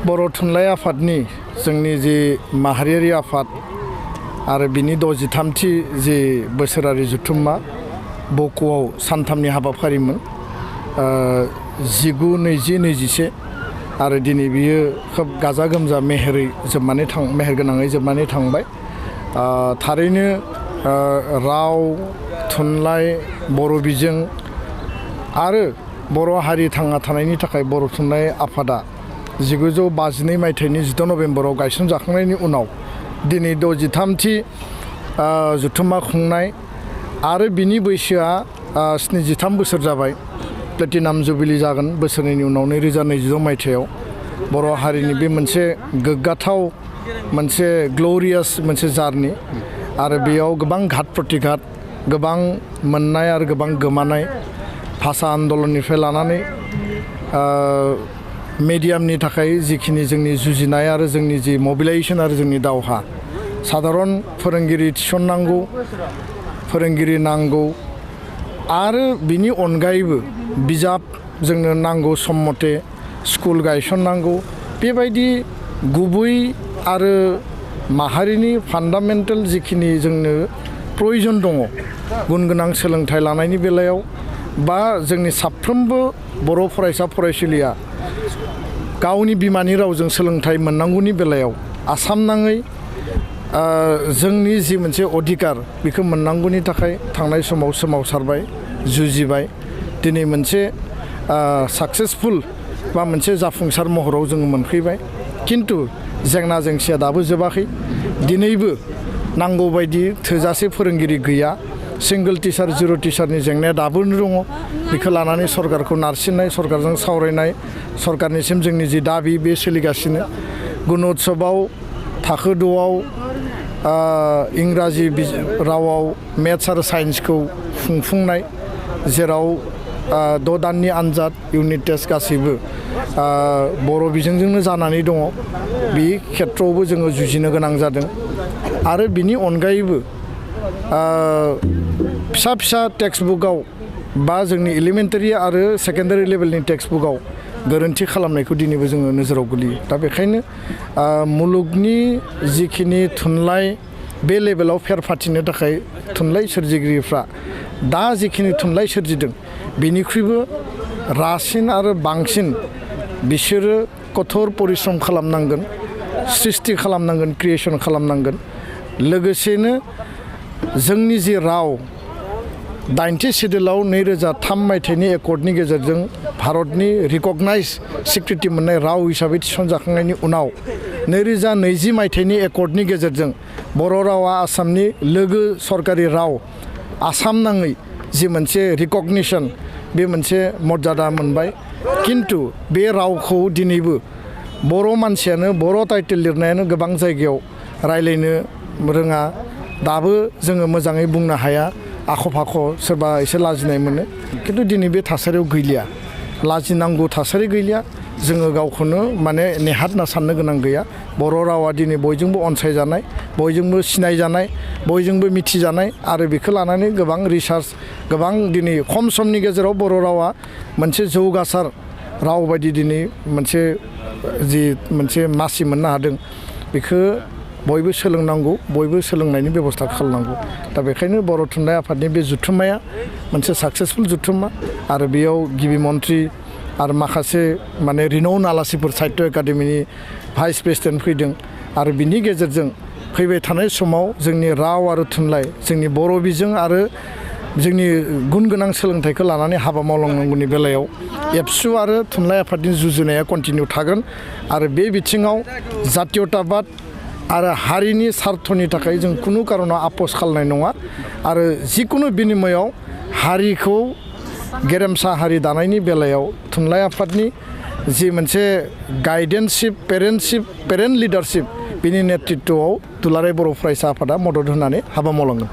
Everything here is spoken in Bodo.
बर' थुनलाइ आफादनि जोंनि जि माहारियारि आफाद आरो बिनि 63थि जि बोसोरारि जथुम्मा बक'आव सानथामनि हाबाफारिमोन 19, 20, 21 आरो दिनै बियो खोब गाजा गोमजा मेहेरगोनाङै जोबनानै थांबाय। थारैनो राव थुनलाइ बर' बिजों आरो बर' हारि थांना थानायनि थाखाय बर' थुनलाइ आफादा 1952 मायथाइनि 6 नभेम्बराव गायसनजाखांनायनि उनाव दिनै 63थि जथुम्मा खुंनाय आरो बिनि बैसोआ 73 बोसोर जाबाय। प्लेटिनाम जुबिलि जागोन बोसोरनैनि उनाव 2022 मायथाइयाव बर' हारिनि बे मोनसे गोग्गाथाव मोनसे ग्ल'रियास मोनसे जार्नि आरो बेयाव गोबां घात प्रतिघात गोबां मोननाय आरो गोबां गोमानाय भाषा आन्दलननिफ्राय लानानै मेडियामनि थाखाय जिखिनि जोंनि जुजिनाय आरो जोंनि जि मबिलाइजेसन आरो जोंनि दावहा साधारन फोरोंगिरि थिसननांगौ फोरोंगिरि नांगौ आरो बिनि अनगायैबो बिजाब जोंनो नांगौ सम मथे स्कुल गायसननांगौ बेबायदि गुबै आरो माहारिनि फान्डामेन्टेल जिखिनि जोंनो प्रयोजन दङ गुन गोनां सोलोंथाइ लानायनि बेलायाव बा जोंनि साफ्रोमबो बर' फरायसा फरायसुलिया गावनि बिमानि रावजों सोलोंथाइ मोननांगौनि बेलायाव आसाम नाङै जोंनि जि मोनसे अधिकार बेखौ मोननांगौनि थाखाय थांनाय समाव सोमावसारबाय जुजिबाय दिनै मोनसे साक्सेसफुल बा मोनसे जाफुंसार महराव जोङो मोनफैबाय। खिन्थु जेंना जेंसिया दाबो जोबाखै दिनैबो नांगौबायदि थोजासे फोरोंगिरि गैया सिंगल टिचार जिर' टिचारनि जेंनाया दाबोनो दङ बेखौ लानानै सरकारखौ नारसिननाय सरकारजों सावरायनाय सरकारनिसिम जोंनि जि दाबि बे सोलिगासिनो गुण'त्सबआव थाखो 2आव इंराजि रावाव मेथ्स आरो साइन्सखौ खुंफुंनाय जेराव 6 दाननि आनजाद इउनिट टेस्ट गासैबो बर' बिजोंजोंनो जानानै दङ बे खेथ्रआवबो जोङो जुजिनो गोनां जादों आरो बिनि अनगायैबो फिसा फिसा टेक्सटबुकआव बा जोंनि एलिमेन्टारि आरो सेकेन्डारि लेभेलनि टेक्सटबुकआव गोरोन्थि खालामनायखौ दिनैबो जोङो नोजोराव गोलैयो। दा बेखायनो मुलुगनि जिखिनि थुनलाइ बे लेभेलाव फेर फाथिनो थाखाय थुनलाइ सोरजिगिरिफ्रा दा जिखिनि थुनलाइ सोरजिदों बेनिख्रुइबो रासिन आरो बांसिन बिसोरो कठोर परिश्रम खालामनांगोन सृष्टि खालामनांगोन क्रिएसन खालामनांगोन। लोगोसेनो जोंनि जि राव 80 सिडुलाव 2003 मायथाइनि एकर्डनि गेजेरजों भारतनि रिकगनाइज स्वीकृति मोननाय राव हिसाबै थिसनजाखांनायनि उनाव 2020 मायथाइनि एकर्डनि गेजेरजों बर' रावा आसामनि लोगो सरकारि राव आसाम नाङै जि मोनसे रिकगनिसन बे मोनसे मर्यादा मोनबाय। खिन्थु बे रावखौ दिनैबो बर' मानसियानो बर' टाइटेल लिरनायानो गोबां जायगायाव रायलायनो रोङा दाबो जोङो मोजाङै बुंनो हाया आख' फाख' सोरबा एसे लाजिनाय मोनो। खिन्थु दिनै बे थासारियाव गैलिया लाजिनांगौ थासारि गैलिया जोङो गावखौनो माने नेहाथना साननो गोनां गैया। बर' रावा दिनै बयजोंबो अनसायजानाय बयजोंबो सिनायजानाय बयजोंबो मिथिजानाय आरो बेखौ लानानै गोबां रिसार्च गोबां दिनै खम समनि गेजेराव बर' रावा मोनसे जौगासार राव बायदि दिनै मोनसे मासि मोननो हादों बेखौ बयबो सोलोंनांगौ बयबो सोलोंनायनि बेबस्था खालामनांगौ। दा बेखायनो बर' थुनलाइ आफादनि बे जुथुम्माया मोनसे साक्सेसफुल जुथुम्मा आरो बेयाव गिबि मन्थ्रि आरो माखासे माने रिनाउन आलासिफोर साहित्य एकाडेमिनि भाइस प्रेसिडेन्ट फैदों आरो बिनि गेजेरजों फैबाय थानाय समाव जोंनि राव आरो थुनलाइ जोंनि बर' बिजों आरो जोंनि गुन गोनां सोलोंथाइखौ लानानै हाबा मावलांनांगौनि बेलायाव एबसु आरो थुनलाइ आफादनि जुजिनाया कन्टिनिउ थागोन आरो बे बिथिङाव जातीयताबाद आरो हारिनि सार्थनि थाखाय जों खुनु कारनाव आपस खालामनाय नङा आरो जिकुनु बिनिमयाव हारिखौ गेरेमसा हारि दानायनि बेलायाव थुनलाइ आफादनि जि मोनसे गाइडेन्सशिप पेरेन्ट लिडारशिप बिनि नेतृत्वआव दुलाराय बर' फरायसा आफादा मदद होनानै हाबा मावलांगोन।